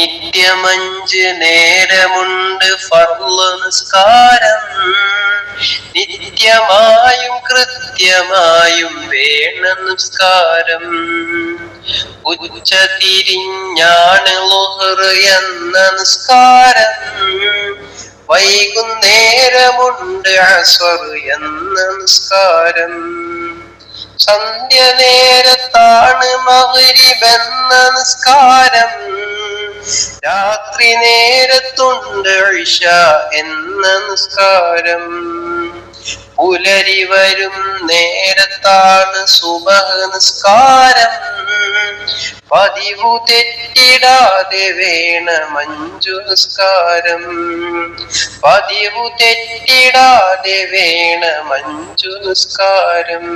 നിത്യമഞ്ച് നേരമുണ്ട് ഫർള് നിസ്കാരം, നിത്യമായും കൃത്യമായും വേണ നിസ്കാരം. ഉച്ച തിരിഞ്ഞാണ് ളുഹ്ർ എന്ന നിസ്കാരം, വൈകുന്നേരമുണ്ട് അസ്ർ എന്ന നിസ്കാരം. സന്ധ്യ നേരത്താണ് മഗ്രിബ് എന്ന നിസ്കാരം, രാത്രി നേരത്തുണ്ട് ഇശ എന്ന നിസ്കാരം. പുലരി വരും നേരത്താണ് സുബഹ് നിസ്കാരം, പതിവു തെറ്റിടാതെ വേണം 5 നിസ്കാരം. പതിവു തെറ്റിടാതെ വേണം 5 നിസ്കാരം.